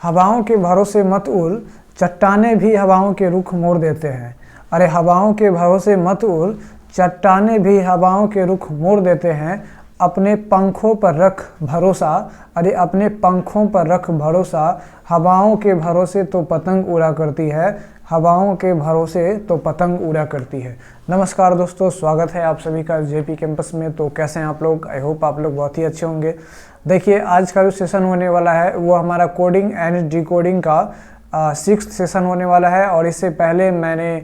हवाओं के भरोसे मत उड़, चट्टाने भी हवाओं के रुख मोड़ देते हैं। अरे हवाओं के भरोसे मत उड़, चट्टाने भी हवाओं के रुख मोड़ देते हैं। अपने पंखों पर रख भरोसा, अरे अपने पंखों पर रख भरोसा। हवाओं के भरोसे तो पतंग उड़ा करती है, हवाओं के भरोसे तो पतंग उड़ा करती है। नमस्कार दोस्तों, स्वागत है आप सभी का जेपी कैंपस में। तो कैसे हैं आप लोग? आई होप आप लोग बहुत ही अच्छे होंगे। देखिए, आज का जो सेशन होने वाला है वो हमारा कोडिंग एंड डिकोडिंग का 6th सेशन होने वाला है। और इससे पहले मैंने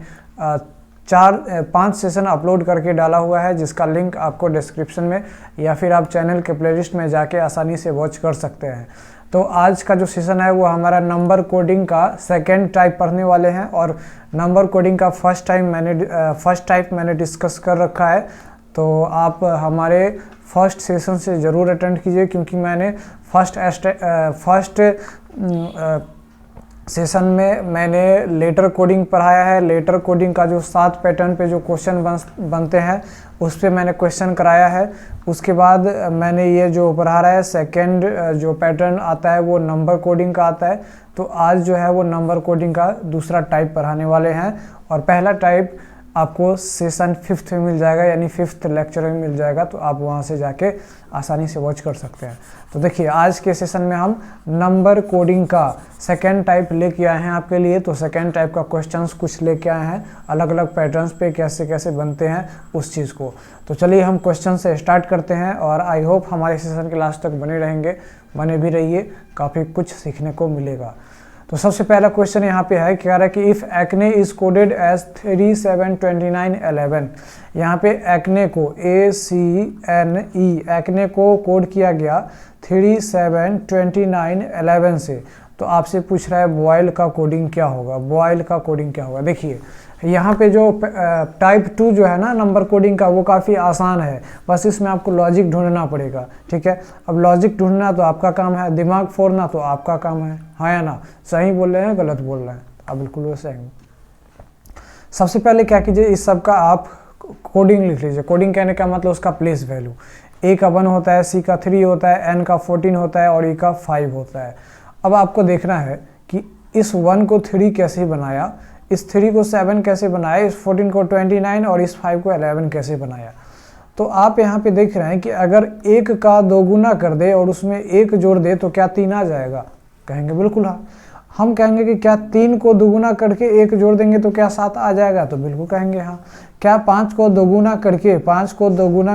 5 सेशन अपलोड करके डाला हुआ है, जिसका लिंक आपको डिस्क्रिप्शन में या फिर आप चैनल के प्लेलिस्ट में जाके आसानी से वॉच कर सकते हैं। तो आज का जो सेशन है वो हमारा नंबर कोडिंग का 2nd टाइप पढ़ने वाले हैं। और नंबर कोडिंग का फर्स्ट टाइप मैंने डिस्कस कर रखा है। तो आप हमारे फर्स्ट सेशन से ज़रूर अटेंड कीजिए, क्योंकि मैंने फर्स्ट सेशन में मैंने लेटर कोडिंग पढ़ाया है। लेटर कोडिंग का जो 7 पैटर्न पे जो क्वेश्चन बनते हैं उस पे मैंने क्वेश्चन कराया है। उसके बाद मैंने ये जो पढ़ा रहा है 2nd जो पैटर्न आता है वो नंबर कोडिंग का आता है। तो आज जो है वो नंबर कोडिंग का दूसरा टाइप पढ़ाने वाले हैं। और पहला टाइप आपको सेशन 5th में मिल जाएगा, यानी 5th लेक्चर में मिल जाएगा। तो आप वहाँ से जाके आसानी से वॉच कर सकते हैं। तो देखिए, आज के सेशन में हम नंबर कोडिंग का 2nd टाइप लेके आए हैं आपके लिए। तो 2nd टाइप का क्वेश्चंस कुछ लेके आए हैं, अलग अलग पैटर्न्स पे कैसे कैसे बनते हैं उस चीज़ को। तो चलिए हम क्वेश्चन से स्टार्ट करते हैं। और आई होप हमारे सेशन के लास्ट तक बने रहेंगे, बने भी रहिए, काफ़ी कुछ सीखने को मिलेगा। तो सबसे पहला क्वेश्चन यहाँ पे है, कह रहा है कि if acne is coded as 372911। यहाँ पे एक्ने को ACNE एक्ने को कोड किया गया 372911 से। तो आपसे पूछ रहा है बॉयल का कोडिंग क्या होगा। बॉयल का कोडिंग क्या होगा? देखिए, यहाँ पे जो टाइप 2 जो है ना नंबर कोडिंग का, वो काफ़ी आसान है। बस इसमें आपको लॉजिक ढूंढना पड़ेगा, ठीक है। अब लॉजिक ढूंढना तो आपका काम है, दिमाग फोड़ना तो आपका काम है, हाँ या ना? सही बोल रहे हैं, गलत बोल रहे हैं? आप बिल्कुल वैसे हैं। सबसे पहले क्या कीजिए, इस सब का आप कोडिंग लिख लीजिए। कोडिंग कहने का मतलब उसका प्लेस वैल्यू। A का 1 होता है, C का 3 होता है, N का 14 होता है और E का 5 होता है। अब आपको देखना है कि इस 1 को 3 कैसे बनाया, इस 3 को 7 कैसे बनाया, इस 14 को 29 और इस 5 को 11 कैसे बनाया। तो आप यहाँ पे देख रहे हैं कि अगर 1 का 2 गुना कर दे और उसमें 1 जोड़ दे तो क्या 3 आ जाएगा? कहेंगे बिल्कुल हाँ। हम कहेंगे कि क्या 3 को 2 गुना करके 1 जोड़ देंगे तो क्या 7 आ जाएगा? तो बिल्कुल कहेंगे हाँ। क्या 5 को 2 गुना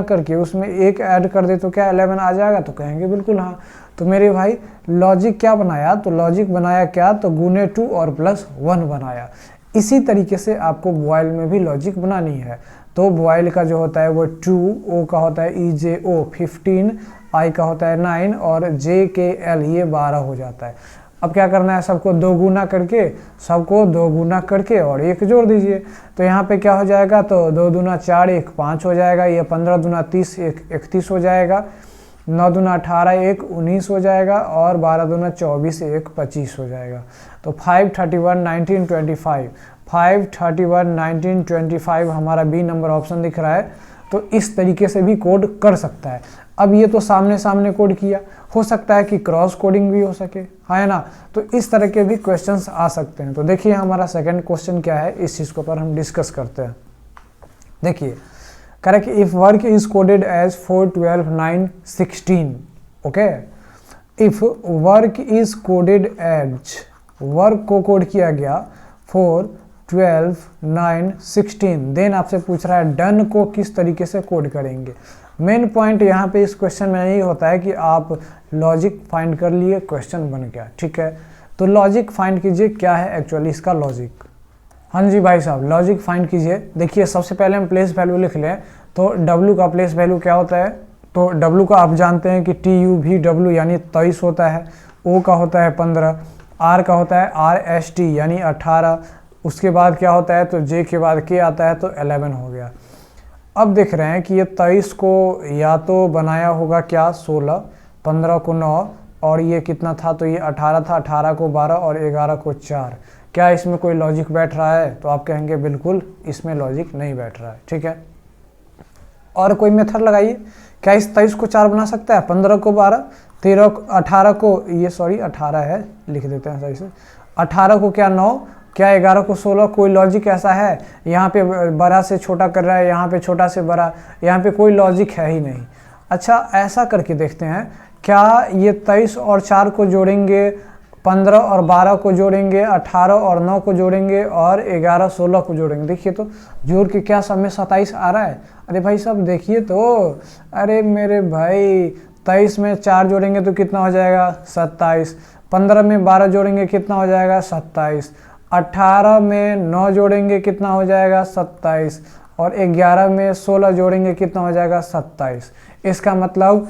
करके उसमें 1 ऐड कर दे तो क्या 11 आ जाएगा? तो कहेंगे बिल्कुल हाँ। तो मेरे भाई लॉजिक क्या बनाया? तो लॉजिक बनाया क्या? तो गुने 2 और प्लस 1 बनाया। इसी तरीके से आपको बॉयल में भी लॉजिक बनानी है। तो बॉयल का जो होता है वो 2, O का होता है EJO 15, I का होता है 9 और JKL ये 12 हो जाता है। अब क्या करना है, सबको 2 गुना करके और 1 जोड़ दीजिए। तो यहाँ पे क्या हो जाएगा? तो 2 दूना 4, 1 5 हो जाएगा। ये 15 दूना 30, 1 31 हो जाएगा। 9 दूना 18, 1 19 हो जाएगा। और 12 दूना 24, 1 25 हो जाएगा। तो 5 31 19 25, 5 31 19 25 हमारा बी नंबर ऑप्शन दिख रहा है। तो इस तरीके से भी कोड कर सकता है। अब ये तो सामने सामने कोड किया, हो सकता है कि क्रॉस कोडिंग भी हो सके, है ना? तो इस तरह के भी क्वेश्चंस आ सकते हैं। तो देखिए हमारा 2nd क्वेश्चन क्या है, इस चीज़ के ऊपर हम डिस्कस करते हैं। देखिए, correct, if work is coded as 4 12 9 16। Okay, if work is coded as, work को कोड किया गया 4 12 9 16, देन आपसे पूछ रहा है डन को किस तरीके से कोड करेंगे। मेन पॉइंट यहाँ पे इस क्वेश्चन में यही होता है कि आप लॉजिक फाइंड कर लिए, क्वेश्चन बन गया, ठीक है। तो लॉजिक फाइंड कीजिए, क्या है एक्चुअली इसका लॉजिक। हाँ जी भाई साहब, लॉजिक फाइंड कीजिए। देखिए, सबसे पहले हम प्लेस वैल्यू लिख लें। तो W का प्लेस वैल्यू क्या होता है? तो W का आप जानते हैं कि TUVW यानी 23 होता है। O का होता है 15, R का होता है RST यानी 18। उसके बाद क्या होता है? तो J के बाद K आता है तो 11 हो गया। अब देख रहे हैं कि ये 23 को या तो बनाया होगा क्या 16, 15 को 9 और ये कितना था? तो ये 18 था, 18 को 12 और 11 को 4। क्या इसमें कोई लॉजिक बैठ रहा है? तो आप कहेंगे बिल्कुल इसमें लॉजिक नहीं बैठ रहा है, ठीक है। और कोई मेथड लगाइए, क्या इस 23 को 4 बना सकता है? 15 को 12, 18 को ये सॉरी 18 है, लिख देते हैं सही से। 18 को क्या 9, क्या 11 को 16, कोई लॉजिक ऐसा है? यहाँ पे बड़ा से छोटा कर रहा है, यहाँ पे छोटा से बड़ा, यहाँ पे कोई लॉजिक है ही नहीं। अच्छा ऐसा करके देखते हैं, क्या ये 23 और 4 को जोड़ेंगे, 15 और 12 को जोड़ेंगे, 18 और 9 को जोड़ेंगे और 11 16 को जोड़ेंगे। देखिए तो जोड़ के क्या सब में 27 आ रहा है। अरे भाई साहब देखिए तो, अरे मेरे भाई 23 में 4 जोड़ेंगे तो कितना हो जाएगा 27, 15 में 12 जोड़ेंगे कितना हो जाएगा 27, 18 में 9 जोड़ेंगे कितना हो जाएगा 27 और 11 में 16 जोड़ेंगे कितना हो जाएगा 27। इसका मतलब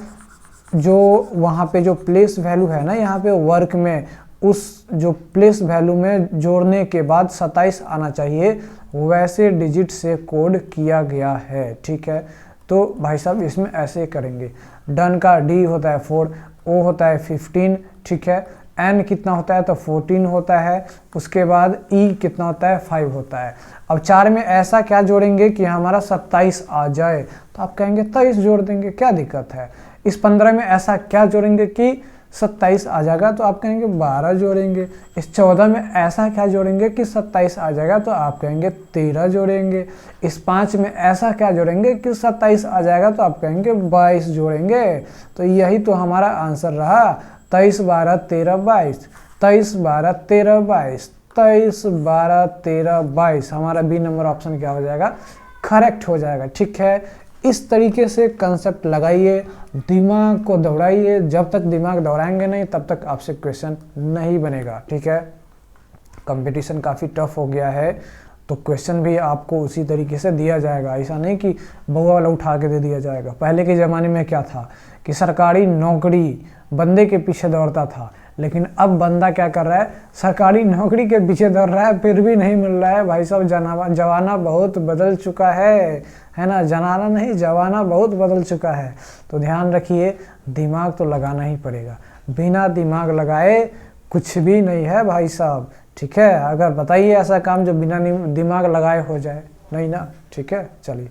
जो वहाँ पे जो प्लेस वैल्यू है ना यहाँ पे वर्क में, उस जो प्लेस वैल्यू में जोड़ने के बाद 27 आना चाहिए, वैसे डिजिट से कोड किया गया है। ठीक है, तो भाई साहब इसमें ऐसे करेंगे। डन का डी होता है 4, ओ होता है 15, ठीक है, एन कितना होता है तो 14 होता है, उसके बाद ई कितना होता है 5 होता है। अब 4 में ऐसा क्या जोड़ेंगे कि हमारा 27 आ जाए, तो आप कहेंगे 23 जोड़ देंगे, क्या दिक्कत है। इस 15 में ऐसा क्या जोड़ेंगे कि 27 आ जाएगा, तो आप कहेंगे 12 जोड़ेंगे। इस 14 में ऐसा क्या जोड़ेंगे कि 27 आ जाएगा, तो आप कहेंगे 13 जोड़ेंगे। इस 5 में ऐसा क्या जोड़ेंगे कि 27 आ जाएगा, तो आप कहेंगे 22 जोड़ेंगे। तो यही तो हमारा आंसर रहा, 23 12 13 22, 23 12 13 22, 23 12 13 22। हमारा बी नंबर ऑप्शन क्या हो जाएगा, करेक्ट हो जाएगा। ठीक है, इस तरीके से कंसेप्ट लगाइए, दिमाग को दौड़ाइए। जब तक दिमाग दौड़ाएंगे नहीं तब तक आपसे क्वेश्चन नहीं बनेगा। ठीक है, कंपटीशन काफ़ी टफ हो गया है, तो क्वेश्चन भी आपको उसी तरीके से दिया जाएगा। ऐसा नहीं कि बउआ वाला उठा के दे दिया जाएगा। पहले के ज़माने में क्या था कि सरकारी नौकरी बंदे के पीछे दौड़ता था, लेकिन अब बंदा क्या कर रहा है, सरकारी नौकरी के पीछे दौड़ रहा है, फिर भी नहीं मिल रहा है। भाई साहब जमाना बहुत बदल चुका है ना, जनाना नहीं जमाना बहुत बदल चुका है। तो ध्यान रखिए, दिमाग तो लगाना ही पड़ेगा, बिना दिमाग लगाए कुछ भी नहीं है भाई साहब। ठीक है, अगर बताइए ऐसा काम जो बिना दिमाग लगाए हो जाए, नहीं ना। ठीक है, चलिए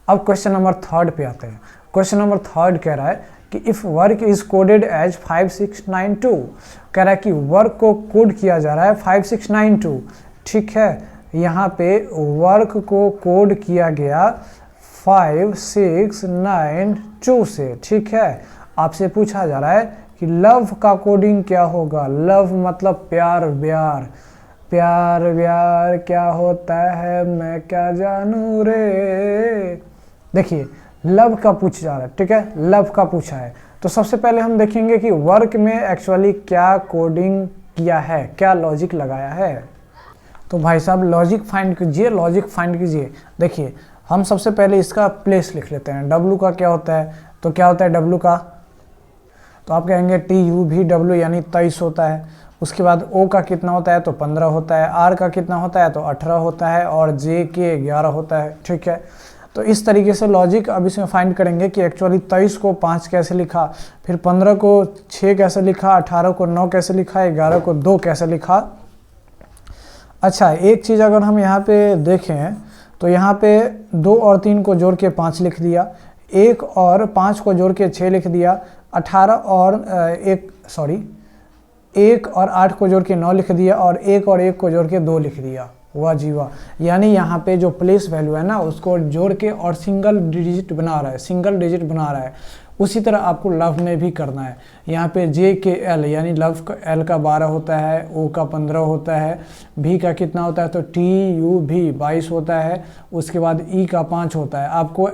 अब क्वेश्चन नंबर 3 पे आते हैं। क्वेश्चन नंबर 3 कह रहा है कि if work is coded as 5692, कह रहा है कि वर्क को कोड किया जा रहा है 5692। ठीक है, यहाँ पे वर्क को कोड किया गया 5692 से। ठीक है, आपसे पूछा जा रहा है कि लव का कोडिंग क्या होगा। लव मतलब प्यार व्यार, प्यार व्यार क्या होता है मैं क्या जानू रे। देखिए लव का पूछा जा रहा है, ठीक है, लव का पूछा है। तो सबसे पहले हम देखेंगे कि वर्क में एक्चुअली क्या कोडिंग किया है, क्या लॉजिक लगाया है। तो भाई साहब लॉजिक फाइंड कीजिए, लॉजिक फाइंड कीजिए। देखिए हम सबसे पहले इसका प्लेस लिख लेते हैं। डब्लू का क्या होता है, तो क्या होता है डब्लू का, तो आप कहेंगे TUVW यानी 23 होता है। उसके बाद O का कितना होता है तो 15 होता है, R का कितना होता है तो 18 होता है और J के 11 होता है। ठीक है, तो इस तरीके से लॉजिक अब इसमें फाइंड करेंगे कि एक्चुअली 23 को 5 कैसे लिखा, फिर 15 को 6 कैसे लिखा, 18 को 9 कैसे लिखा, 11 को 2 कैसे लिखा। अच्छा एक चीज़ अगर हम यहाँ पे देखें तो यहाँ पे 2 और 3 को जोड़ के 5 लिख दिया, 1 और 5 को जोड़ के 6 लिख दिया, 18 और 1 और 8 को जोड़ के 9 लिख दिया और 1 और 1 को जोड़ के 2 लिख दिया। वाह जी वाह, यानी यहाँ पे जो प्लेस वैल्यू है ना उसको जोड़ के और सिंगल डिजिट बना रहा है, सिंगल डिजिट बना रहा है। उसी तरह आपको लव में भी करना है। यहाँ पे JKL यानी लव का L का 12 होता है, O का 15 होता है, V का कितना होता है तो TUV 22 होता है, उसके बाद E का 5 होता है। आपको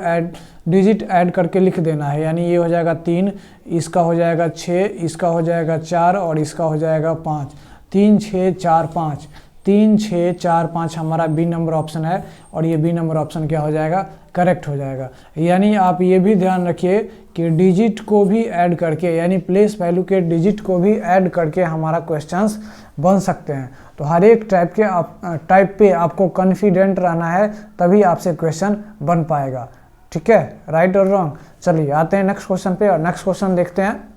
डिजिट ऐड करके लिख देना है, यानी ये हो जाएगा 3, इसका हो जाएगा 6, इसका हो जाएगा 4 और इसका हो जाएगा 5। 3 6 4 5, 3 6 4 5 हमारा बी नंबर ऑप्शन है और ये बी नंबर ऑप्शन क्या हो जाएगा, करेक्ट हो जाएगा। यानी आप ये भी ध्यान रखिए कि डिजिट को भी ऐड करके यानी प्लेस वैल्यू के डिजिट को भी ऐड करके हमारा क्वेश्चंस बन सकते हैं। तो हर एक टाइप पे आपको कॉन्फिडेंट रहना है, तभी आपसे क्वेश्चन बन पाएगा। ठीक है, राइट और रॉन्ग। चलिए आते हैं नेक्स्ट क्वेश्चन पे और नेक्स्ट क्वेश्चन देखते हैं।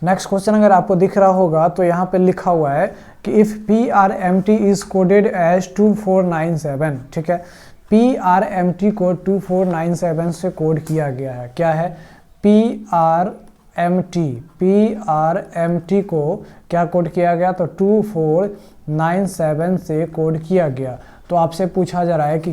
नेक्स्ट क्वेश्चन अगर आपको दिख रहा होगा तो यहाँ पे लिखा हुआ है कि if PRMT is coded as 2497। ठीक है, PRMT को 2497 से कोड किया गया है। क्या है, PRMT PRMT को क्या कोड किया गया, तो 2497 से कोड किया गया। तो आपसे पूछा जा रहा है कि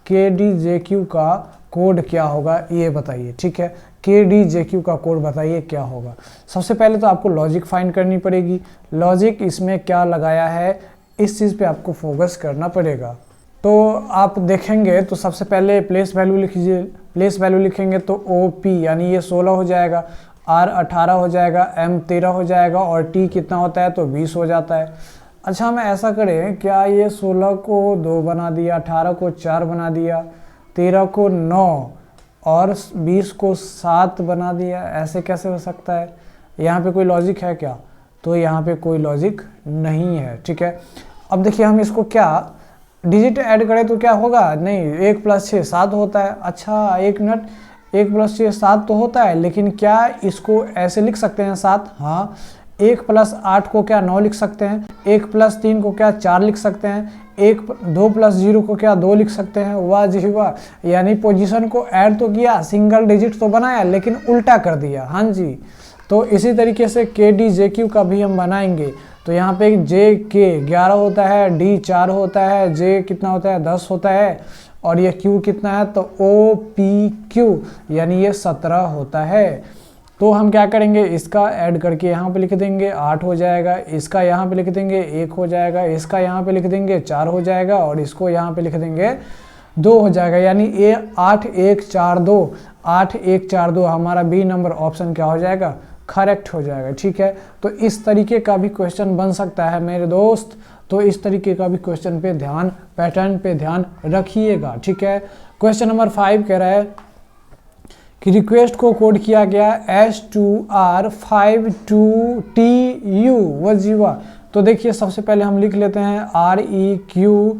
KDJQ का कोड क्या होगा, ये बताइए। ठीक है, KDJQ का कोड बताइए क्या होगा। सबसे पहले तो आपको लॉजिक फाइंड करनी पड़ेगी। लॉजिक इसमें क्या लगाया है, इस चीज़ पे आपको फोकस करना पड़ेगा। तो आप देखेंगे तो सबसे पहले प्लेस वैल्यू लिखिए। प्लेस वैल्यू लिखेंगे तो OP यानी ये 16 हो जाएगा, R 18 हो जाएगा, M 13 हो जाएगा और T कितना होता है, तो 20 हो जाता है। अच्छा, हम ऐसा करें, क्या ये 16 को 2 बना दिया, 18 को 4 बना दिया, 13 को 9 और 20 को 7 बना दिया, ऐसे कैसे हो सकता है? यहाँ पे कोई लॉजिक है क्या? तो यहाँ पे कोई लॉजिक नहीं है। ठीक है, अब देखिए हम इसको क्या डिजिट ऐड करें तो क्या होगा, नहीं 1 + 6 7 होता है। अच्छा एक मिनट, 1 + 6 7 तो होता है, लेकिन क्या इसको ऐसे लिख सकते हैं 7? हाँ। 1 + 8 को क्या 9 लिख सकते हैं, 1 + 3 को क्या 4 लिख सकते हैं, 2 + 0 को क्या 2 लिख सकते हैं। वाह जी वाह, यानी पोजीशन को ऐड तो किया, सिंगल डिजिट तो बनाया, लेकिन उल्टा कर दिया। हाँ जी, तो इसी तरीके से KDJQ का भी हम बनाएंगे। तो यहाँ पे JK 11 होता है, D 4 होता है, J कितना होता है 10 होता है और ये Q कितना है, तो OPQ यानी ये 17 होता है। तो हम क्या करेंगे, इसका ऐड करके यहाँ पे लिख देंगे 8 हो जाएगा, इसका यहाँ पे लिख देंगे 1 हो जाएगा, इसका यहाँ पे लिख देंगे 4 हो जाएगा और इसको यहाँ पे लिख देंगे 2 हो जाएगा, यानी ये 8 1 4 2 8 1 4 2 हमारा B नंबर ऑप्शन क्या हो जाएगा, करेक्ट हो जाएगा। ठीक है, तो इस तरीके का भी क्वेश्चन बन सकता है मेरे दोस्त। तो इस तरीके का भी क्वेश्चन पे ध्यान, पैटर्न पे ध्यान रखिएगा। ठीक है, क्वेश्चन नंबर 5 कह रहा है कि रिक्वेस्ट को कोड किया गया S2R52TU वजीवा। तो देखिए सबसे पहले हम लिख लेते हैं REQUEST,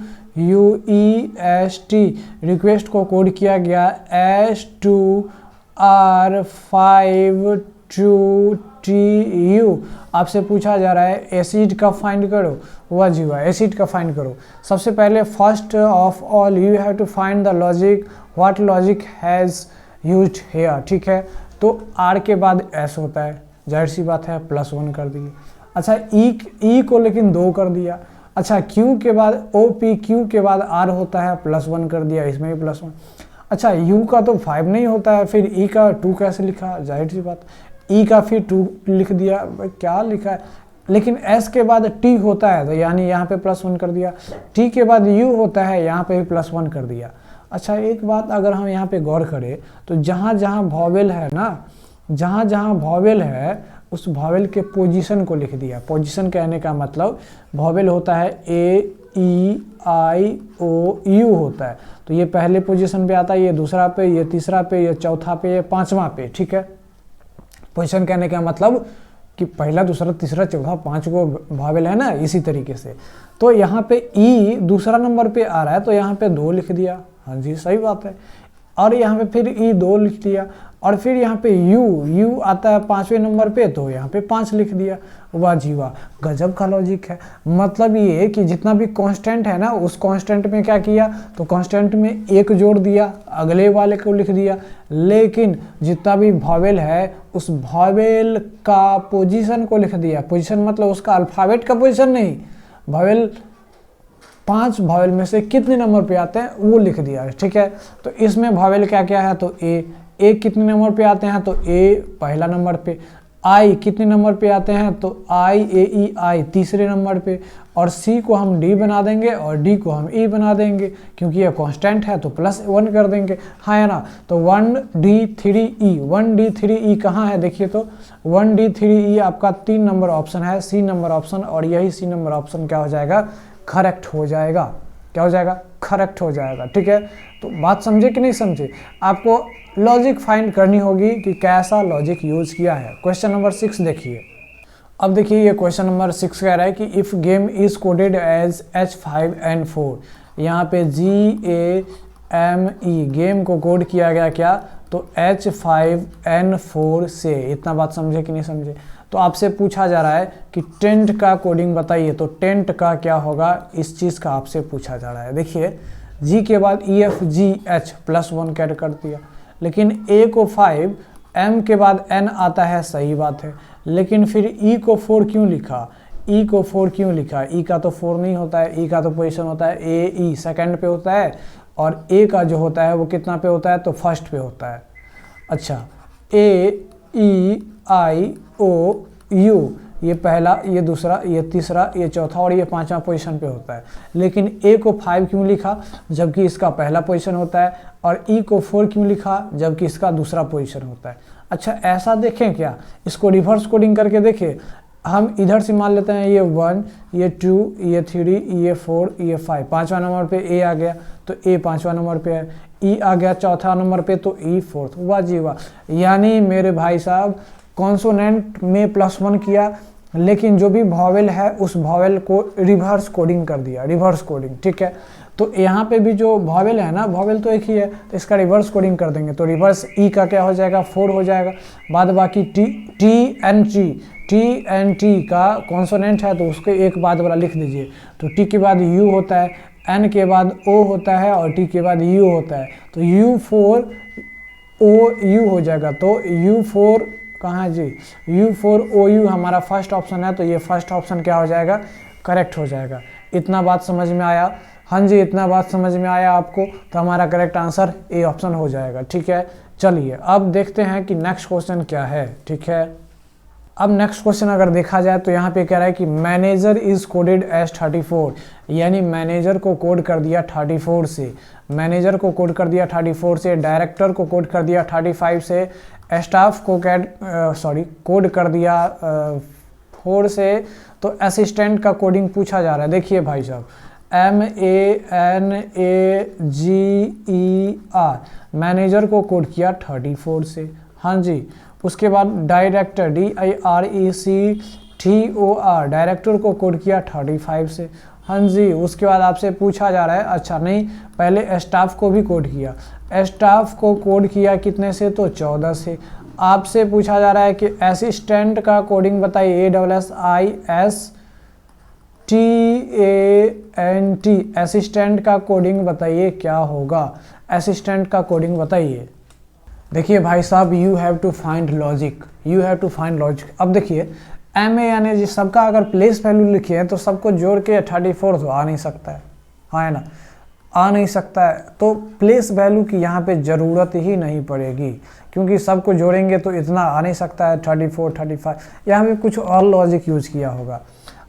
रिक्वेस्ट को कोड किया गया S2R52TU। आपसे पूछा जा रहा है एसिड का फाइंड करो, वाह जी वाह, एसिड का फाइंड करो। सबसे पहले first of all you have to find the logic, what logic has used here. ठीक है, तो R के बाद S होता है, जाहिर सी बात है, +1 कर दिए। अच्छा E को लेकिन 2 कर दिया। अच्छा Q के बाद OPQ के बाद R होता है, +1 कर दिया, इसमें भी +1। अच्छा U का तो 5 नहीं होता है, फिर E का 2 कैसे लिखा, जाहिर सी बात, E का फिर 2 लिख दिया, क्या लिखा है। लेकिन S के बाद T होता है, तो यानी यहाँ पे +1 कर दिया। T के बाद U होता है, यहाँ पे भी +1 कर दिया। अच्छा एक बात अगर हम यहाँ पे गौर करें तो जहाँ जहाँ वॉवेल है ना, जहाँ जहाँ वॉवेल है उस वॉवेल के पोजीशन को लिख दिया। पोजीशन कहने का मतलब वॉवेल होता है A-E-I-O-U होता है, तो ये पहले पोजीशन पे आता है, ये दूसरा पे, ये तीसरा पे, ये चौथा पे, ये पांचवा पे। ठीक है, पोजीशन कहने का मतलब कि पहला दूसरा तीसरा चौथा 5 को वॉवेल है ना, इसी तरीके से। तो यहाँ पे E दूसरा नंबर पे आ रहा है, तो यहाँ पे 2 लिख दिया। हाँ जी सही बात है, और यहाँ पे फिर E 2 लिख दिया, और फिर यहाँ पे U आता है 5वें नंबर पे, तो यहाँ पे 5 लिख दिया। वाह जी वाह, गजब का लॉजिक है। मतलब ये कि जितना भी कांस्टेंट है ना, उस कांस्टेंट में क्या किया, तो कांस्टेंट में 1 जोड़ दिया, अगले वाले को लिख दिया। लेकिन जितना भी वॉवेल है उस वॉवेल का पोजीशन को लिख दिया। पोजीशन मतलब उसका अल्फ़ाबेट का पोजीशन नहीं, वॉवेल 5 वॉवेल में से कितने नंबर पे आते हैं वो लिख दिया। ठीक है, तो इसमें वॉवेल क्या क्या है, तो ए कितने नंबर पे आते हैं, तो ए पहला नंबर पे। आई कितने नंबर पे आते हैं, तो I-A-E-I तीसरे नंबर पे, और सी को हम डी बना देंगे और डी को हम ई बना देंगे, क्योंकि ये कांस्टेंट है तो +1 कर देंगे, हाँ है ना। तो 1D3E 1D3E कहाँ है, देखिए तो 1D3E आपका 3 नंबर ऑप्शन है, सी नंबर ऑप्शन, और यही सी नंबर ऑप्शन क्या हो जाएगा, करेक्ट हो जाएगा। क्या हो जाएगा, करेक्ट हो जाएगा। ठीक है, तो बात समझे कि नहीं समझे, आपको लॉजिक फाइंड करनी होगी कि कैसा लॉजिक यूज किया है। क्वेश्चन नंबर 6 देखिए। अब देखिए ये क्वेश्चन नंबर 6 कह रहा है कि if game is coded as H5N4, यहाँ पे GAME गेम को कोड किया गया क्या, तो H5N4 से। इतना बात समझे कि नहीं समझे। तो आपसे पूछा जा रहा है कि टेंट का कोडिंग बताइए, तो टेंट का क्या होगा, इस चीज़ का आपसे पूछा जा रहा है। देखिए G के बाद EFGH +1 कैड कर दिया, लेकिन A को 5 m के बाद n आता है, सही बात है, लेकिन फिर e को 4 क्यों लिखा? e को 4 क्यों लिखा? e का तो 4 नहीं होता है, e का तो पोजीशन होता है a e, सेकंड पे होता है, और a का जो होता है वो कितना पे होता है? तो फर्स्ट पे होता है। अच्छा, a e i o u, ये पहला, ये दूसरा, ये तीसरा, ये चौथा और ये पांचवा पोजीशन पे होता है। लेकिन a को 5 क्यों लिखा जबकि इसका पहला पोजीशन होता है, और e को 4 क्यों लिखा जबकि इसका दूसरा पोजीशन होता है? अच्छा, ऐसा देखें क्या, इसको रिवर्स कोडिंग करके देखें। हम इधर से मान लेते हैं ये 1, ये 2, ये 3, ये 4, ये 5, पाँचवा नंबर पे a आ गया तो a पाँचवा नंबर पे है, e आ गया चौथा नंबर पे तो e फोर्थ। वाह जी वाह, यानी मेरे भाई साहब कॉन्सोनेंट में +1 किया, लेकिन जो भी वॉवेल है उस वॉवेल को रिवर्स कोडिंग कर दिया, रिवर्स कोडिंग, ठीक है। तो यहाँ पे भी जो वॉवेल है ना, वॉवेल तो एक ही है, तो इसका रिवर्स कोडिंग कर देंगे, तो रिवर्स ई का क्या हो जाएगा? 4 हो जाएगा। बाद बाकी टी एन टी का कॉन्सोनेंट है तो उसको एक बाद वाला लिख दीजिए। तो टी के बाद यू होता है, एन के बाद ओ होता है और टी के बाद यू होता है, तो U4 OU हो जाएगा। तो U4 कहाँ जी? U4 OU हमारा फर्स्ट ऑप्शन है, तो ये फर्स्ट ऑप्शन क्या हो जाएगा? करेक्ट हो जाएगा। इतना बात समझ में आया? हाँ जी, इतना बात समझ में आया आपको, तो हमारा करेक्ट आंसर ए ऑप्शन हो जाएगा, ठीक है। चलिए अब देखते हैं कि नेक्स्ट क्वेश्चन क्या है, ठीक है। अब नेक्स्ट क्वेश्चन अगर देखा जाए तो यहाँ पे कह रहा है कि मैनेजर इज कोडेड एज 34, यानी मैनेजर को कोड कर दिया 34 से, मैनेजर को कोड कर दिया 34 से, डायरेक्टर को कोड कर दिया 35 से, स्टाफ को कोड कर दिया 4 से, तो असिस्टेंट का कोडिंग पूछा जा रहा है। देखिए भाई साहब, MANAGER, मैनेजर को कोड किया 34 से, हाँ जी। उसके बाद डायरेक्टर DIRECTOR, डायरेक्टर को कोड किया 35 से, हाँ जी। उसके बाद आपसे पूछा जा रहा है, अच्छा नहीं, पहले स्टाफ को भी कोड किया, स्टाफ को कोड किया कितने से? तो 14 से। आपसे पूछा जा रहा है कि असिस्टेंट का कोडिंग बताइए, ASSISTANT, असिस्टेंट का कोडिंग बताइए क्या होगा? असिस्टेंट का कोडिंग बताइए। देखिए भाई साहब, you have to find logic, you have to find logic. अब देखिए MANAG सबका अगर प्लेस वैल्यू लिखे हैं तो सबको जोड़ के 34 तो आ नहीं सकता है, हाँ है ना, आ नहीं सकता है। तो प्लेस वैल्यू की यहाँ पे ज़रूरत ही नहीं पड़ेगी, क्योंकि सबको जोड़ेंगे तो इतना आ नहीं सकता है 34, 35। यहाँ पे कुछ और लॉजिक यूज़ किया होगा।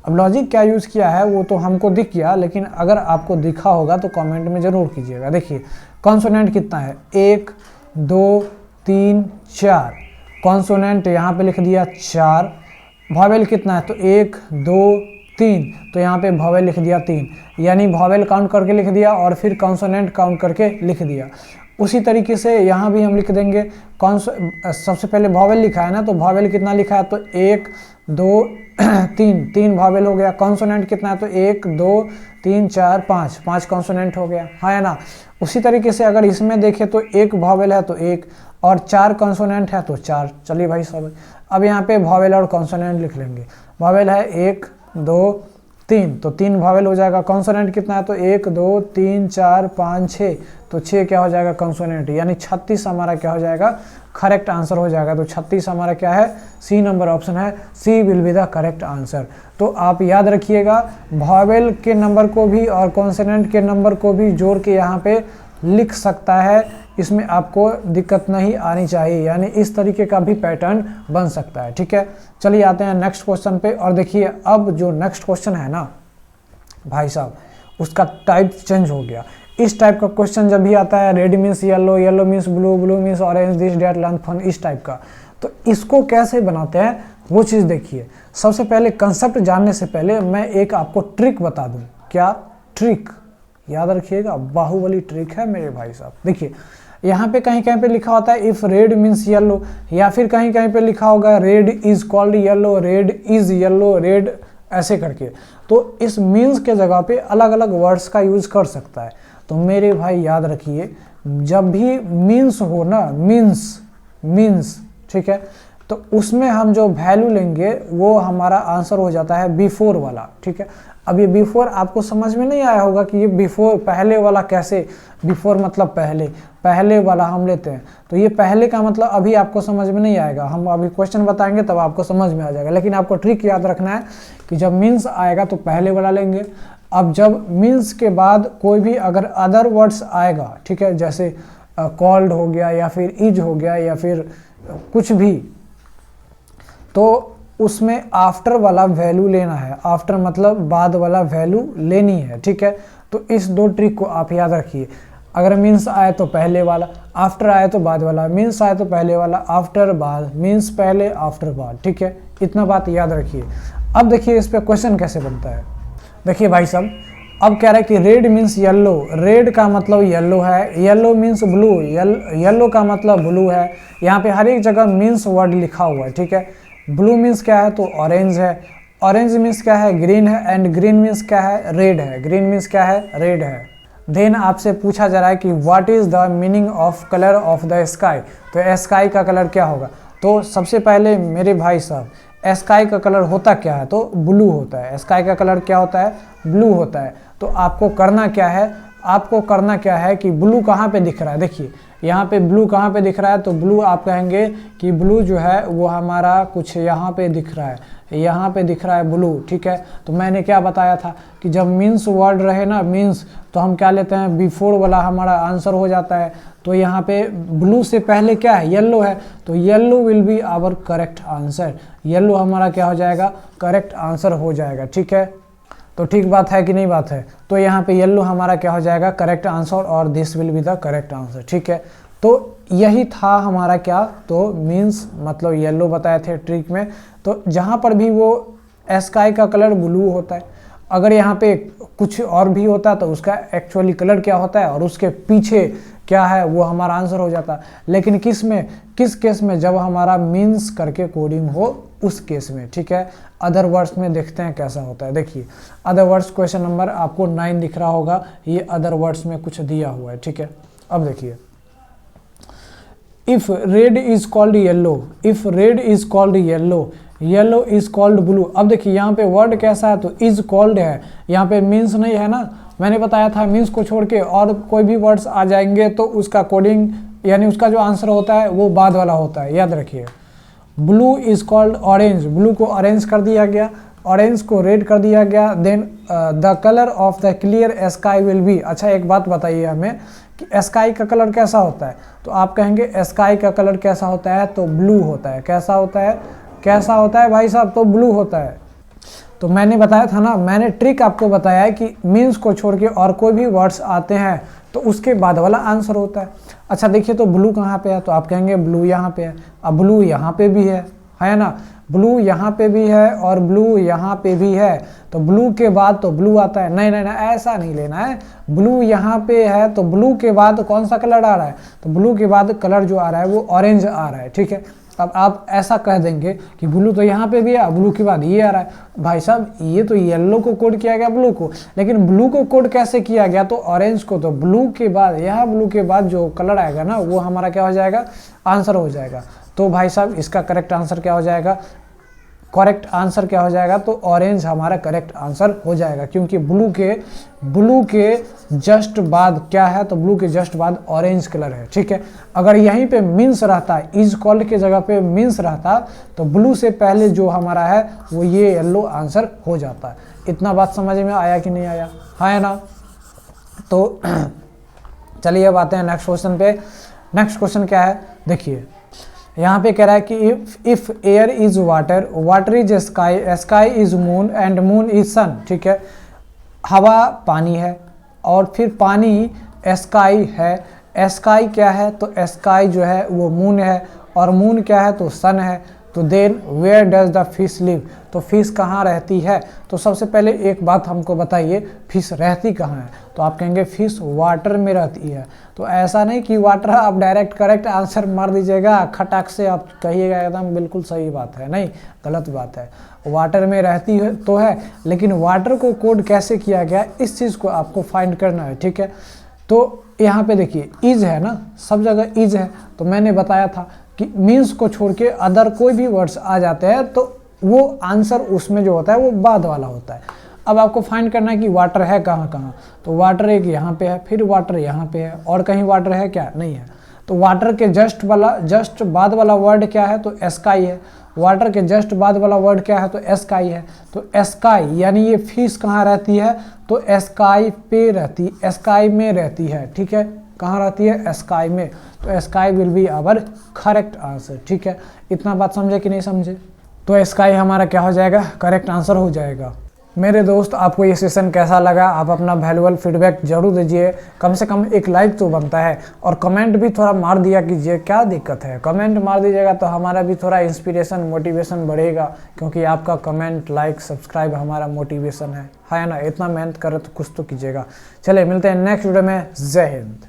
अब लॉजिक क्या यूज़ किया है वो तो हमको दिख गया, लेकिन अगर आपको दिखा होगा तो कमेंट में ज़रूर कीजिएगा। देखिए कॉन्सोनेंट कितना है? 1 2 3 4, कॉन्सोनेंट यहाँ पे लिख दिया 4। वॉवेल कितना है? तो 1 2 3, तो यहाँ पे वॉवेल लिख दिया 3, यानी वॉवेल काउंट करके लिख दिया और फिर कॉन्सोनेंट काउंट करके लिख दिया। उसी तरीके से यहाँ भी हम लिख देंगे, सबसे पहले वॉवेल लिखा है ना, तो वॉवेल कितना लिखा है? तो 1 2 3 वॉवेल हो गया। कॉन्सोनेंट कितना है? तो 1 2 3 4 5 कॉन्सोनेंट हो गया, हाँ है ना। उसी तरीके से अगर इसमें देखें तो 1 वॉवेल है तो 1 और 4 कॉन्सोनेंट है तो 4। चलिए भाई सब, अब यहाँ पे वॉवेल और कॉन्सोनेंट लिख लेंगे। वॉवेल है 1 2 3, तो 3 वॉवेल हो जाएगा। कॉन्सोनेंट कितना है? तो 1 2 3 4 5 6, तो 6 क्या हो जाएगा? कॉन्सोनेंट, यानी 36 हमारा क्या हो जाएगा? करेक्ट आंसर हो जाएगा। तो 36 हमारा क्या है? सी नंबर ऑप्शन है, C will be the correct answer. तो आप याद रखिएगा, वॉवेल के नंबर को भी और कॉन्सोनेंट के नंबर को भी जोड़ के यहाँ पे लिख सकता है, इसमें आपको दिक्कत नहीं आनी चाहिए, यानी इस तरीके का भी पैटर्न बन सकता है, ठीक है। चलिए आते हैं नेक्स्ट क्वेश्चन पे, और देखिए अब जो नेक्स्ट क्वेश्चन है ना भाई साहब, उसका टाइप चेंज हो गया। इस टाइप का क्वेश्चन जब भी आता है, red means yellow, yellow means blue, blue means orange, this date length fun, इस टाइप का, तो इसको कैसे बनाते हैं वो चीज़ देखिए। सबसे पहले कंसेप्ट जानने से पहले मैं एक आपको ट्रिक बता दूं। क्या ट्रिक? याद रखिएगा, बाहुबली ट्रिक है मेरे भाई साहब। देखिए यहाँ पे कहीं कहीं पे लिखा होता है इफ़ रेड मीन्स येलो, या फिर कहीं कहीं पे लिखा होगा red is called yellow, red is yellow, red ऐसे करके। तो इस मीन्स के जगह पे अलग अलग वर्ड्स का यूज़ कर सकता है। तो मेरे भाई याद रखिए, जब भी मीन्स हो ना, मीन्स, ठीक है, तो उसमें हम जो वैल्यू लेंगे वो हमारा आंसर हो जाता है बिफोर वाला, ठीक है। अब ये बिफोर आपको समझ में नहीं आया होगा कि ये बिफोर पहले वाला कैसे, बिफोर मतलब पहले, पहले वाला हम लेते हैं, तो ये पहले का मतलब अभी आपको समझ में नहीं आएगा, हम अभी क्वेश्चन बताएंगे तब आपको समझ में आ जाएगा। लेकिन आपको ट्रिक याद रखना है कि जब मीन्स आएगा तो पहले वाला लेंगे। अब जब मीन्स के बाद कोई भी अगर अदर वर्ड्स आएगा, ठीक है, जैसे कॉल्ड हो गया या फिर इज हो गया या फिर कुछ भी, तो उसमें आफ्टर वाला वैल्यू लेना है, आफ्टर मतलब बाद वाला वैल्यू लेनी है, ठीक है। तो इस दो ट्रिक को आप याद रखिए, अगर मीन्स आए तो पहले वाला, आफ्टर आए तो बाद वाला, मीन्स आए तो पहले वाला, आफ्टर बाद, मीन्स पहले आफ्टर बाद, ठीक है। इतना बात याद रखिए। अब देखिए इस पे क्वेश्चन कैसे बनता है। देखिए भाई साहब, अब कह रहा है कि रेड मीन्स येलो, रेड का मतलब येलो है, येलो मीन्स ब्लू, येलो का मतलब ब्लू है। यहाँ पे हर एक जगह मीन्स वर्ड लिखा हुआ है, ठीक है। ब्लू मीन्स क्या है तो ऑरेंज है, ऑरेंज मीन्स क्या है ग्रीन है, एंड ग्रीन मीन्स क्या है रेड है, ग्रीन मीन्स क्या है रेड है। देन आपसे पूछा जा रहा है कि what is the meaning of colour of the sky, तो स्काई का कलर क्या होगा। तो सबसे पहले मेरे भाई साहब, स्काई का कलर होता क्या है तो ब्लू होता है, स्काई का कलर क्या होता है ब्लू होता है। तो आपको करना क्या है, आपको करना क्या है कि ब्लू कहाँ पे दिख रहा है, देखिए यहाँ पे ब्लू कहाँ पे दिख रहा है, तो ब्लू आप कहेंगे कि ब्लू जो है वो हमारा कुछ यहाँ पे दिख रहा है, यहाँ पे दिख रहा है ब्लू, ठीक है। तो मैंने क्या बताया था कि जब मीन्स वर्ड रहे ना, मीन्स, तो हम क्या लेते हैं बिफोर वाला हमारा आंसर हो जाता है। तो यहाँ पे ब्लू से पहले क्या है येलो है, तो yellow will be our correct answer, yellow हमारा क्या हो जाएगा करेक्ट आंसर हो जाएगा, ठीक है। तो ठीक बात है कि नहीं बात है। तो यहाँ पे येलो हमारा क्या हो जाएगा करेक्ट आंसर, और this will be the correct answer, ठीक है। तो यही था हमारा क्या, तो मीन्स मतलब येलो बताए थे ट्रिक में। तो जहाँ पर भी वो स्काई का कलर ब्लू होता है, अगर यहाँ पे कुछ और भी होता है तो उसका एक्चुअली कलर क्या होता है और उसके पीछे क्या है वो हमारा आंसर हो जाता है। लेकिन किस केस में, जब हमारा मीन्स करके कोडिंग हो उस केस में, ठीक है। अदर वर्ड्स में देखते हैं कैसा होता है। देखिए अदर वर्ड्स क्वेश्चन नंबर आपको 9 दिख रहा होगा, ये अदर वर्ड्स में कुछ दिया हुआ है, ठीक है। अब देखिए, if red is called yellow, if red is called yellow, yellow is called blue. अब देखिए यहाँ पे वर्ड कैसा है तो इज कॉल्ड है, यहाँ पे मीन्स नहीं है ना, मैंने बताया था मीन्स को छोड़ के और कोई भी वर्ड्स आ जाएंगे तो उसका कोडिंग यानी उसका जो आंसर होता है वो बाद वाला होता है, याद रखिए। Blue is called orange, blue को ऑरेंज कर दिया गया, ऑरेंज को रेड कर दिया गया। Then the colour of the clear sky will be. अच्छा एक बात बताइए हमें कि स्काई का कलर कैसा होता है, तो आप कहेंगे स्काई का कलर कैसा होता है तो ब्लू होता है। कैसा होता है, कैसा होता है भाई साहब, तो ब्लू होता है। तो मैंने बताया था ना, मैंने ट्रिक आपको बताया है कि मीन्स को छोड़ के और कोई भी वर्ड्स आते हैं तो उसके बाद वाला आंसर होता है। अच्छा देखिए, तो ब्लू कहाँ पे है, तो आप कहेंगे ब्लू यहाँ पे है। अब ब्लू यहाँ पे भी है ना, ब्लू यहाँ पे भी है और ब्लू यहाँ पे भी है, तो ब्लू के बाद तो ब्लू आता है। नहीं नहीं नहीं, ऐसा नहीं लेना है, ब्लू यहाँ पे है तो ब्लू के बाद कौन सा कलर आ रहा है, तो ब्लू के बाद कलर जो आ रहा है वो ऑरेंज आ रहा है, ठीक है। अब आप ऐसा कह देंगे कि ब्लू तो यहाँ पे भी है, ब्लू के बाद ये आ रहा है। भाई साहब ये तो येलो को कोड किया गया ब्लू को, लेकिन ब्लू को कोड कैसे किया गया, तो ऑरेंज को, तो ब्लू के बाद, यहाँ ब्लू के बाद जो कलर आएगा ना वो हमारा क्या हो जाएगा आंसर हो जाएगा। तो भाई साहब इसका करेक्ट आंसर क्या हो जाएगा, करेक्ट आंसर क्या हो जाएगा, तो ऑरेंज हमारा करेक्ट आंसर हो जाएगा, क्योंकि ब्लू के जस्ट बाद क्या है, तो ब्लू के जस्ट बाद ऑरेंज कलर है, ठीक है। अगर यहीं पे मीन्स रहता, इज कॉल्ड के जगह पे मीन्स रहता, तो ब्लू से पहले जो हमारा है वो ये येलो आंसर हो जाता है। इतना बात समझ में आया कि नहीं आया, है ना। तो चलिए अब आते हैं नेक्स्ट क्वेश्चन पे। नेक्स्ट क्वेश्चन क्या है, देखिए यहाँ पे कह रहा है कि if air is water, water is sky, sky is moon and moon is sun, ठीक है। हवा पानी है और फिर पानी स्काई है, स्काई क्या है, तो स्काई जो है वो मून है और मून क्या है तो सन है। तो then where does the fish live, तो फिश कहाँ रहती है, तो सबसे पहले एक बात हमको बताइए फिश रहती कहाँ है, तो आप कहेंगे फिश वाटर में रहती है। तो ऐसा नहीं कि वाटर आप डायरेक्ट करेक्ट आंसर मार दीजिएगा, खटाक से आप कहिएगा एकदम बिल्कुल सही बात है, नहीं गलत बात है। वाटर में रहती है तो है, लेकिन वाटर को कोड कैसे किया गया इस चीज़ को आपको फाइंड करना है, ठीक है। तो यहाँ पे देखिए इज है ना, सब जगह इज है, तो मैंने बताया था कि मीन्स को छोड़ के अदर कोई भी वर्ड्स आ जाते हैं तो वो आंसर उसमें जो होता है वो बाद वाला होता है। अब आपको फाइंड करना है कि वाटर है कहाँ कहाँ, तो वाटर एक यहाँ पे है, फिर वाटर यहाँ पे है, और कहीं वाटर है क्या, नहीं है। तो वाटर के जस्ट बाद वाला वर्ड क्या है, तो स्काई है। वाटर के जस्ट बाद वाला वर्ड क्या है, तो स्काई है। तो स्काई यानी ये फिश कहाँ रहती है, तो स्काई पे रहती, स्काई में रहती है, ठीक है। कहाँ रहती है, स्काई में। तो sky will be our correct answer, ठीक है। इतना बात समझे कि नहीं समझे, तो स्काई हमारा क्या हो जाएगा, करेक्ट आंसर हो जाएगा। मेरे दोस्त, आपको ये सेशन कैसा लगा, आप अपना वैल्यूएबल फीडबैक जरूर दीजिए। कम से कम एक लाइक तो बनता है, और कमेंट भी थोड़ा मार दिया कीजिए, क्या दिक्कत है, कमेंट मार दीजिएगा तो हमारा भी थोड़ा इंस्पिरेशन मोटिवेशन बढ़ेगा, क्योंकि आपका कमेंट लाइक सब्सक्राइब हमारा मोटिवेशन है ना। इतना मेहनत करे तो कुछ तो कीजिएगा। चलिए मिलते हैं नेक्स्ट वीडियो में। जय हिंद।